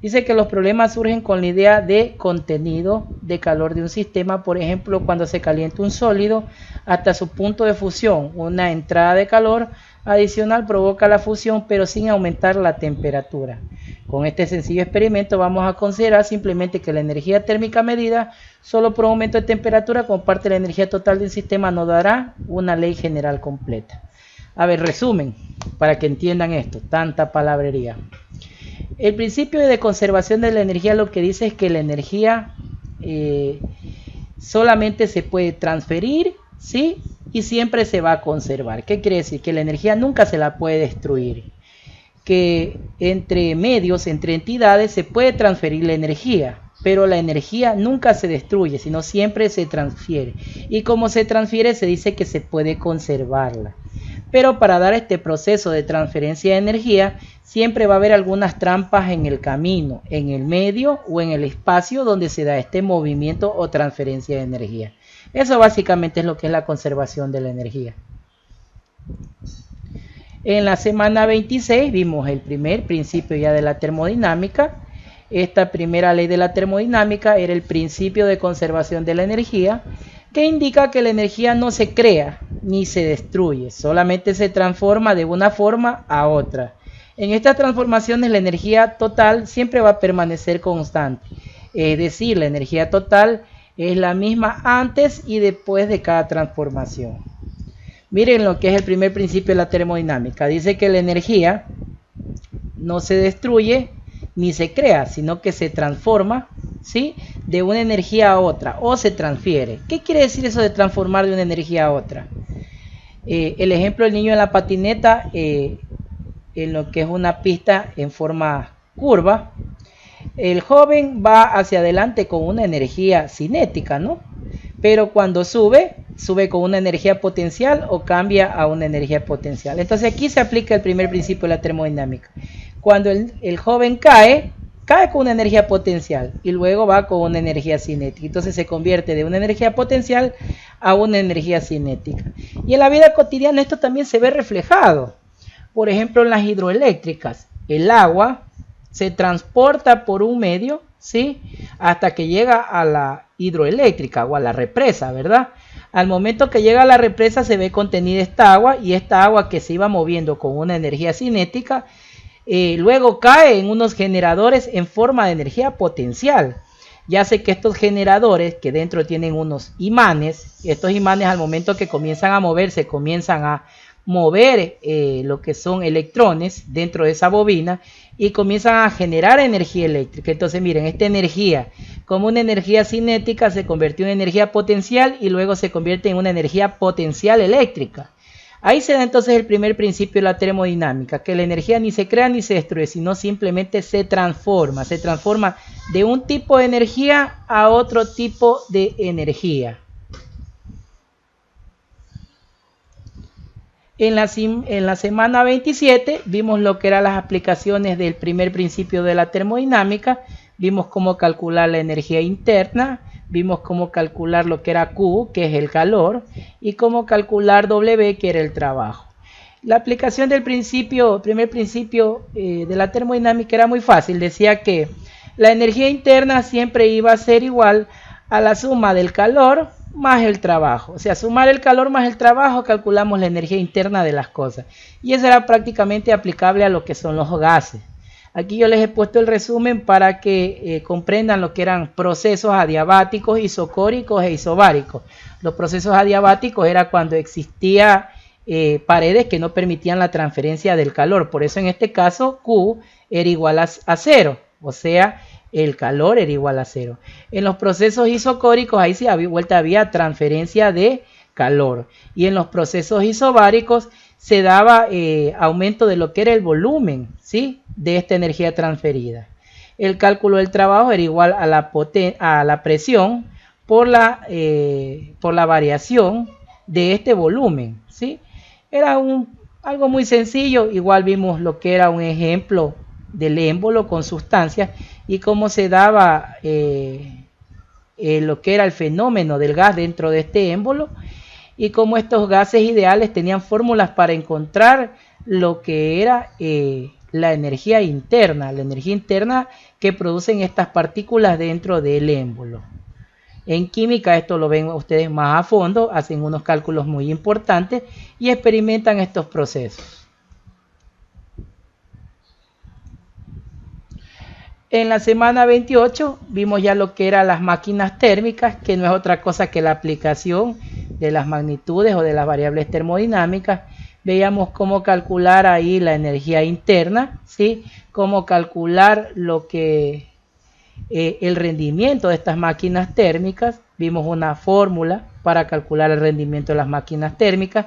Dice que los problemas surgen con la idea de contenido de calor de un sistema, por ejemplo, cuando se calienta un sólido hasta su punto de fusión. Una entrada de calor adicional provoca la fusión, pero sin aumentar la temperatura. Con este sencillo experimento vamos a considerar simplemente que la energía térmica medida solo por un aumento de temperatura como parte de la energía total de un sistema no dará una ley general completa. A ver, resumen, para que entiendan esto, tanta palabrería. El principio de conservación de la energía lo que dice es que la energía solamente se puede transferir, ¿sí?, y siempre se va a conservar. ¿Qué quiere decir? Que la energía nunca se la puede destruir. Que entre medios, entre entidades, se puede transferir la energía, pero la energía nunca se destruye, sino siempre se transfiere. Y como se transfiere, se dice que se puede conservarla. Pero para dar este proceso de transferencia de energía, siempre va a haber algunas trampas en el camino, en el medio o en el espacio donde se da este movimiento o transferencia de energía. Eso básicamente es lo que es la conservación de la energía. En la semana 26 vimos el primer principio ya de la termodinámica. Esta primera ley de la termodinámica era el principio de conservación de la energía, que indica que la energía no se crea ni se destruye, solamente se transforma de una forma a otra. En estas transformaciones la energía total siempre va a permanecer constante, es decir, la energía total es la misma antes y después de cada transformación. Miren lo que es el primer principio de la termodinámica. Dice que la energía no se destruye ni se crea, sino que se transforma, ¿sí?, de una energía a otra o se transfiere. ¿Qué quiere decir eso de transformar de una energía a otra? El ejemplo del niño en la patineta, en lo que es una pista en forma curva, el joven va hacia adelante con una energía cinética, ¿no? Pero cuando sube con una energía potencial o cambia a una energía potencial. Entonces aquí se aplica el primer principio de la termodinámica. Cuando el joven cae con una energía potencial y luego va con una energía cinética. Entonces se convierte de una energía potencial a una energía cinética. Y en la vida cotidiana esto también se ve reflejado. Por ejemplo, en las hidroeléctricas, el agua se transporta por un medio, ¿sí?, hasta que llega a la hidroeléctrica o a la represa, ¿verdad? Al momento que llega a la represa se ve contenida esta agua, y esta agua que se iba moviendo con una energía cinética, luego cae en unos generadores en forma de energía potencial. Ya sé que estos generadores que dentro tienen unos imanes, estos imanes al momento que comienzan a moverse, comienzan a mover lo que son electrones dentro de esa bobina y comienzan a generar energía eléctrica. Entonces miren, esta energía como una energía cinética se convirtió en energía potencial y luego se convierte en una energía potencial eléctrica. Ahí se da entonces el primer principio de la termodinámica, que la energía ni se crea ni se destruye, sino simplemente se transforma de un tipo de energía a otro tipo de energía. En la semana 27 vimos lo que eran las aplicaciones del primer principio de la termodinámica, vimos cómo calcular la energía interna, vimos cómo calcular lo que era Q, que es el calor, y cómo calcular W, que era el trabajo. La aplicación del primer principio de la termodinámica era muy fácil, decía que la energía interna siempre iba a ser igual a la suma del calor más el trabajo. O sea, sumar el calor más el trabajo, calculamos la energía interna de las cosas. Y eso era prácticamente aplicable a lo que son los gases. Aquí yo les he puesto el resumen para que comprendan lo que eran procesos adiabáticos, isocóricos e isobáricos. Los procesos adiabáticos era cuando existía paredes que no permitían la transferencia del calor. Por eso en este caso Q era igual a 0, o sea, el calor era igual a 0. En los procesos isocóricos ahí sí había transferencia de calor. Y en los procesos isobáricos se daba aumento de lo que era el volumen, ¿sí?, de esta energía transferida. El cálculo del trabajo era igual a la presión por la variación de este volumen, ¿sí? Era algo muy sencillo. Igual vimos lo que era un ejemplo del émbolo con sustancias y cómo se daba lo que era el fenómeno del gas dentro de este émbolo, y cómo estos gases ideales tenían fórmulas para encontrar lo que era la energía interna que producen estas partículas dentro del émbolo. En química esto lo ven ustedes más a fondo, hacen unos cálculos muy importantes y experimentan estos procesos. En la semana 28 vimos ya lo que eran las máquinas térmicas, que no es otra cosa que la aplicación de las magnitudes o de las variables termodinámicas. Veíamos cómo calcular ahí la energía interna, ¿sí?, cómo calcular lo que el rendimiento de estas máquinas térmicas. Vimos una fórmula para calcular el rendimiento de las máquinas térmicas,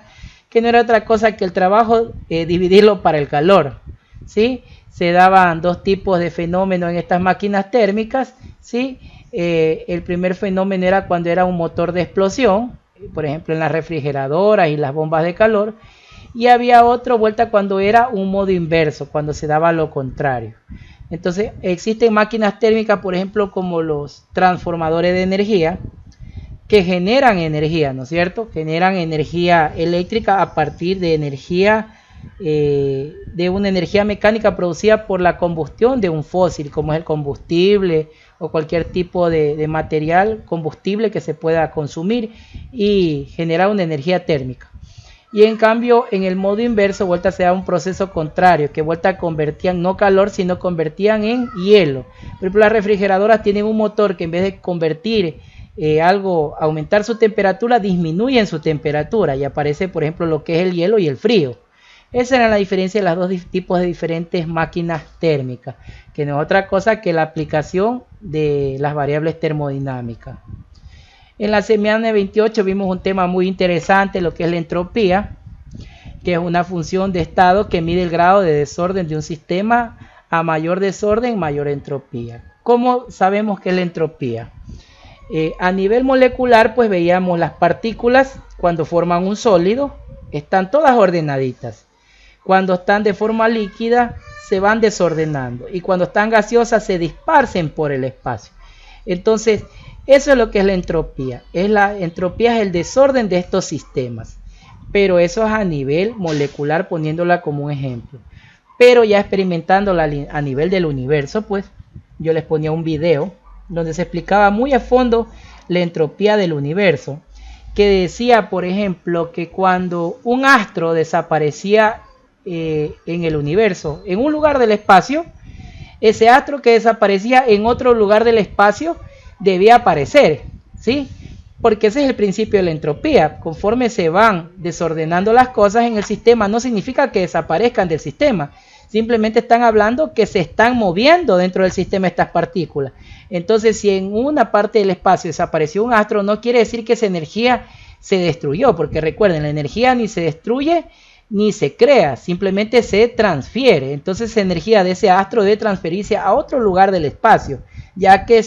que no era otra cosa que el trabajo dividirlo para el calor, ¿sí? Se daban dos tipos de fenómenos en estas máquinas térmicas, ¿sí? El primer fenómeno era cuando era un motor de explosión, por ejemplo en las refrigeradoras y las bombas de calor, y había otra vuelta cuando era un modo inverso, cuando se daba lo contrario. Entonces existen máquinas térmicas, por ejemplo, como los transformadores de energía, que generan energía, ¿no es cierto? Generan energía eléctrica a partir de energía, de una energía mecánica producida por la combustión de un fósil, como es el combustible o cualquier tipo de material combustible que se pueda consumir y generar una energía térmica. Y en cambio en el modo inverso vuelta se da un proceso contrario, que vuelta convertían no calor sino convertían en hielo. Por ejemplo, las refrigeradoras tienen un motor que en vez de convertir aumentar su temperatura, disminuyen su temperatura y aparece por ejemplo lo que es el hielo y el frío. Esa era la diferencia de los dos tipos de diferentes máquinas térmicas, que no es otra cosa que la aplicación de las variables termodinámicas. En la semana 28 vimos un tema muy interesante, lo que es la entropía, que es una función de estado que mide el grado de desorden de un sistema. A mayor desorden, mayor entropía. ¿Cómo sabemos qué es la entropía? A nivel molecular, pues veíamos las partículas cuando forman un sólido, están todas ordenaditas. Cuando están de forma líquida, se van desordenando. Y cuando están gaseosas, se dispersan por el espacio. Entonces, eso es lo que es la entropía. La entropía es el desorden de estos sistemas. Pero eso es a nivel molecular, poniéndola como un ejemplo. Pero ya experimentándola a nivel del universo, pues yo les ponía un video donde se explicaba muy a fondo la entropía del universo, que decía, por ejemplo, que cuando un astro desaparecía en el universo, en un lugar del espacio, ese astro que desaparecía en otro lugar del espacio debía aparecer, ¿sí? Porque ese es el principio de la entropía. Conforme se van desordenando las cosas en el sistema, no significa que desaparezcan del sistema, simplemente están hablando que se están moviendo dentro del sistema estas partículas. Entonces, si en una parte del espacio desapareció un astro, no quiere decir que esa energía se destruyó, porque recuerden, la energía ni se destruye ni se crea, simplemente se transfiere. Entonces, esa energía de ese astro debe transferirse a otro lugar del espacio, ya que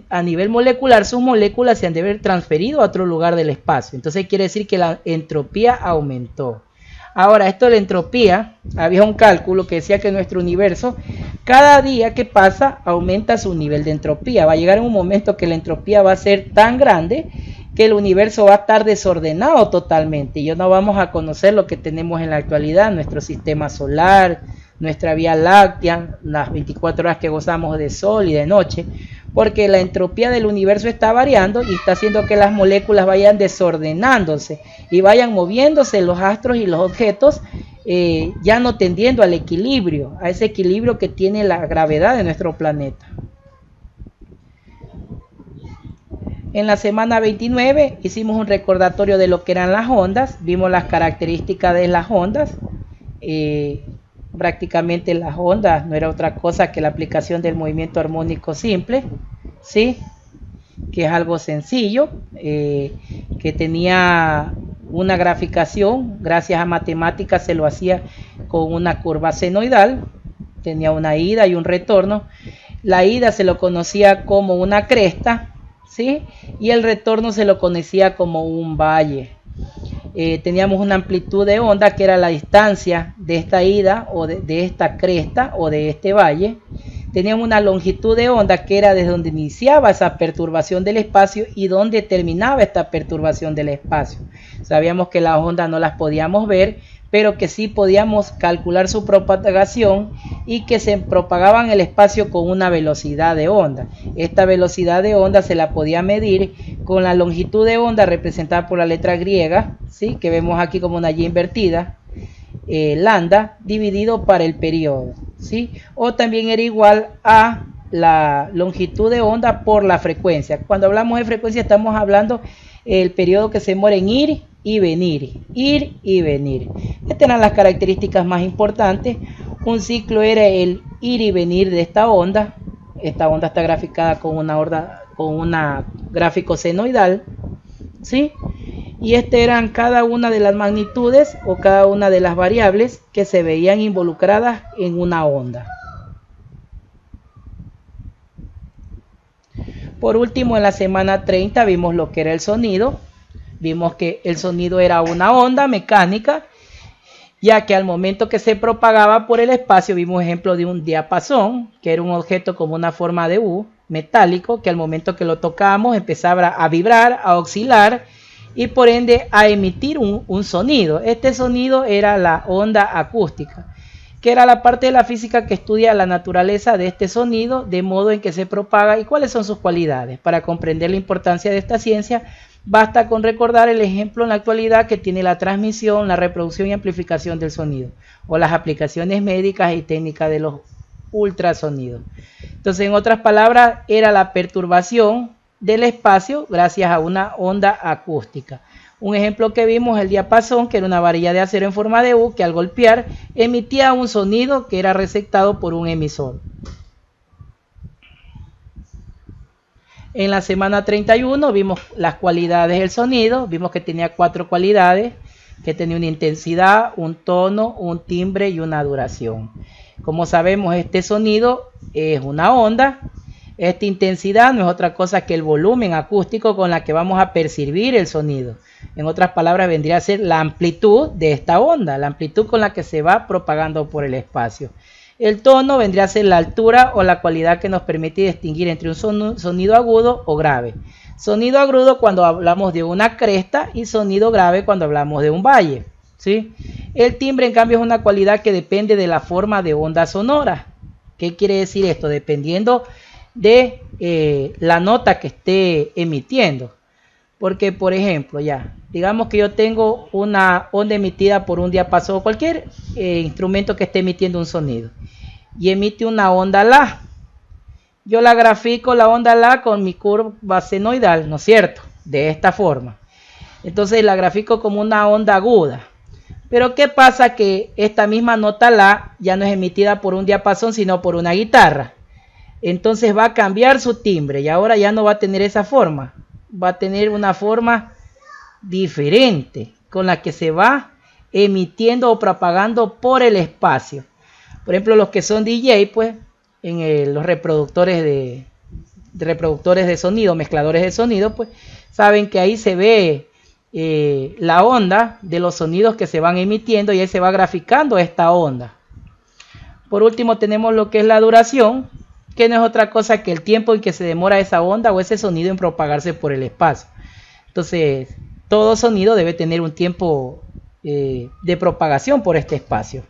a nivel molecular sus moléculas se han de haber transferido a otro lugar del espacio. Entonces quiere decir que la entropía aumentó. Ahora, esto de la entropía, había un cálculo que decía que nuestro universo, cada día que pasa, aumenta su nivel de entropía. Va a llegar un momento que la entropía va a ser tan grande que el universo va a estar desordenado totalmente. Y ya no vamos a conocer lo que tenemos en la actualidad, nuestro sistema solar, nuestra Vía Láctea, las 24 horas que gozamos de sol y de noche, porque la entropía del universo está variando y está haciendo que las moléculas vayan desordenándose y vayan moviéndose los astros y los objetos, ya no tendiendo al equilibrio, a ese equilibrio que tiene la gravedad de nuestro planeta. En la semana 29 hicimos un recordatorio de lo que eran las ondas, vimos las características de las ondas. Prácticamente las ondas no era otra cosa que la aplicación del movimiento armónico simple, ¿sí? Que es algo sencillo, que tenía una graficación, gracias a matemáticas se lo hacía con una curva senoidal, tenía una ida y un retorno. La ida se lo conocía como una cresta, ¿sí? Y el retorno se lo conocía como un valle. Teníamos una amplitud de onda que era la distancia de esta ida o de esta cresta o de este valle. Teníamos una longitud de onda que era desde donde iniciaba esa perturbación del espacio y donde terminaba esta perturbación del espacio. Sabíamos que las ondas no las podíamos ver, pero que sí podíamos calcular su propagación y que se propagaban en el espacio con una velocidad de onda. Esta velocidad de onda se la podía medir con la longitud de onda representada por la letra griega, ¿sí? Que vemos aquí como una Y invertida, lambda, dividido para el periodo, ¿sí? O también era igual a la longitud de onda por la frecuencia. Cuando hablamos de frecuencia estamos hablando el periodo que se demora en ir y venir, ir y venir. Estas eran las características más importantes. Un ciclo era el ir y venir de esta onda. Esta onda está graficada con una gráfico senoidal, ¿sí? Y eran cada una de las magnitudes o cada una de las variables que se veían involucradas en una onda. Por último, en la semana 30 vimos lo que era el sonido. Vimos que el sonido era una onda mecánica, ya que al momento que se propagaba por el espacio, vimos ejemplo de un diapasón, que era un objeto como una forma de U, metálico, que al momento que lo tocamos empezaba a vibrar, a oscilar y por ende a emitir un sonido. Este sonido era la onda acústica, que era la parte de la física que estudia la naturaleza de este sonido, de modo en que se propaga y cuáles son sus cualidades. Para comprender la importancia de esta ciencia, basta con recordar el ejemplo en la actualidad que tiene la transmisión, la reproducción y amplificación del sonido, o las aplicaciones médicas y técnicas de los ultrasonidos. Entonces, en otras palabras, era la perturbación del espacio gracias a una onda acústica. Un ejemplo que vimos es el diapasón, que era una varilla de acero en forma de U, que al golpear emitía un sonido que era receptado por un emisor. En la semana 31 vimos las cualidades del sonido, vimos que tenía 4 cualidades, que tenía una intensidad, un tono, un timbre y una duración. Como sabemos, este sonido es una onda. Esta intensidad no es otra cosa que el volumen acústico con la que vamos a percibir el sonido. En otras palabras, vendría a ser la amplitud de esta onda, la amplitud con la que se va propagando por el espacio. El tono vendría a ser la altura o la cualidad que nos permite distinguir entre un sonido agudo o grave. Sonido agudo cuando hablamos de una cresta y sonido grave cuando hablamos de un valle, ¿sí? El timbre, en cambio, es una cualidad que depende de la forma de onda sonora. ¿Qué quiere decir esto? Dependiendo de la nota que esté emitiendo. Porque, por ejemplo, digamos que yo tengo una onda emitida por un diapasón o cualquier instrumento que esté emitiendo un sonido y emite una onda La. Yo la grafico la onda La con mi curva senoidal, ¿no es cierto? De esta forma. Entonces la grafico como una onda aguda. Pero ¿qué pasa? Que esta misma nota La ya no es emitida por un diapasón, sino por una guitarra. Entonces va a cambiar su timbre y ahora ya no va a tener esa forma. Va a tener una forma diferente con la que se va emitiendo o propagando por el espacio. Por ejemplo, los que son DJ, pues en los reproductores de sonido, mezcladores de sonido, pues saben que ahí se ve la onda de los sonidos que se van emitiendo y ahí se va graficando esta onda. Por último tenemos lo que es la duración, que no es otra cosa que el tiempo en que se demora esa onda o ese sonido en propagarse por el espacio. Entonces, todo sonido debe tener un tiempo de propagación por este espacio.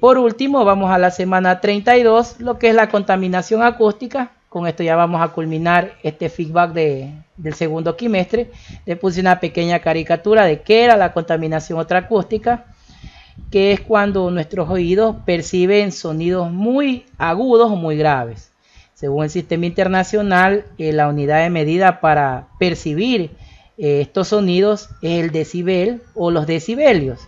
Por último, vamos a la semana 32, lo que es la contaminación acústica. Con esto ya vamos a culminar este feedback del segundo quimestre. Le puse una pequeña caricatura de qué era la contaminación ultraacústica, que es cuando nuestros oídos perciben sonidos muy agudos o muy graves. Según el sistema internacional, la unidad de medida para percibir estos sonidos es el decibel o los decibelios.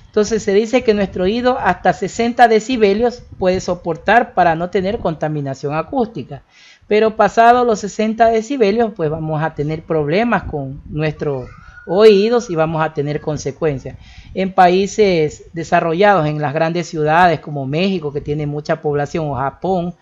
Entonces se dice que nuestro oído hasta 60 decibelios puede soportar para no tener contaminación acústica. Pero pasado los 60 decibelios, pues vamos a tener problemas con nuestros oídos y vamos a tener consecuencias. En países desarrollados, en las grandes ciudades como México, que tiene mucha población, o Japón,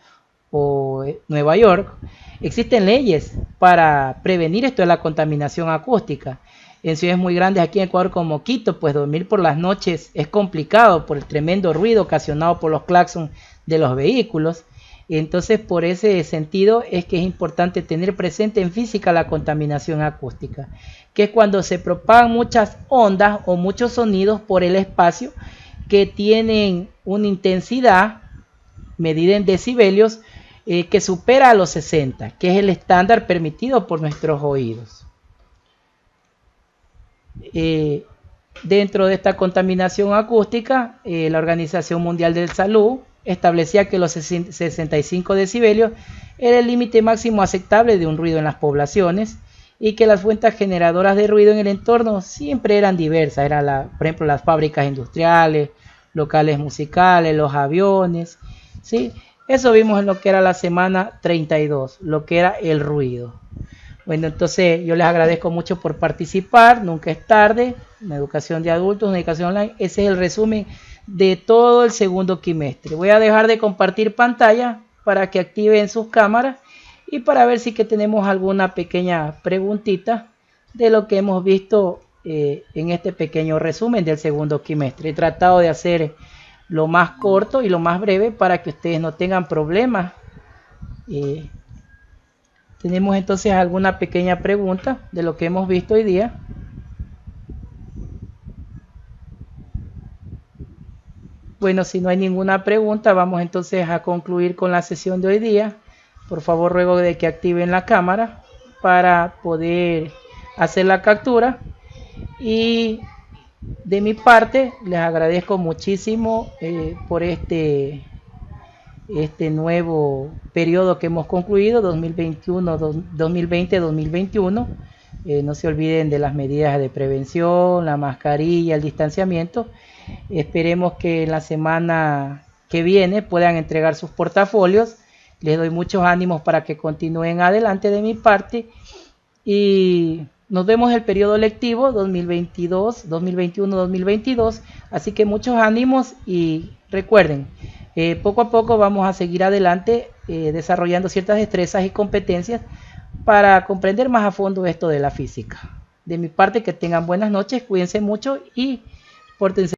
o Nueva York, existen leyes para prevenir esto de la contaminación acústica. En ciudades muy grandes aquí en Ecuador como Quito, pues dormir por las noches es complicado por el tremendo ruido ocasionado por los claxons de los vehículos. Entonces, por ese sentido es que es importante tener presente en física la contaminación acústica, que es cuando se propagan muchas ondas o muchos sonidos por el espacio que tienen una intensidad medida en decibelios que supera a los 60, que es el estándar permitido por nuestros oídos. Dentro de esta contaminación acústica, la Organización Mundial de Salud establecía que los 65 decibelios era el límite máximo aceptable de un ruido en las poblaciones y que las fuentes generadoras de ruido en el entorno siempre eran diversas. Era por ejemplo, las fábricas industriales, locales musicales, los aviones, ¿sí? Eso vimos en lo que era la semana 32, lo que era el ruido. Bueno, entonces yo les agradezco mucho por participar, nunca es tarde, una educación de adultos, una educación online. Ese es el resumen de todo el segundo quimestre. Voy a dejar de compartir pantalla para que activen sus cámaras y para ver si que tenemos alguna pequeña preguntita de lo que hemos visto en este pequeño resumen del segundo quimestre. He tratado de hacer lo más corto y lo más breve para que ustedes no tengan problemas. Tenemos entonces alguna pequeña pregunta de lo que hemos visto hoy día. Bueno, si no hay ninguna pregunta, vamos entonces a concluir con la sesión de hoy día. Por favor, ruego de que activen la cámara para poder hacer la captura. Y de mi parte, les agradezco muchísimo por este nuevo periodo que hemos concluido, 2020-2021. No se olviden de las medidas de prevención, la mascarilla, el distanciamiento. Esperemos que en la semana que viene puedan entregar sus portafolios. Les doy muchos ánimos para que continúen adelante de mi parte. Y nos vemos el periodo lectivo 2022, 2021, 2022. Así que muchos ánimos y recuerden, poco a poco vamos a seguir adelante desarrollando ciertas destrezas y competencias para comprender más a fondo esto de la física. De mi parte, que tengan buenas noches, cuídense mucho y pórtense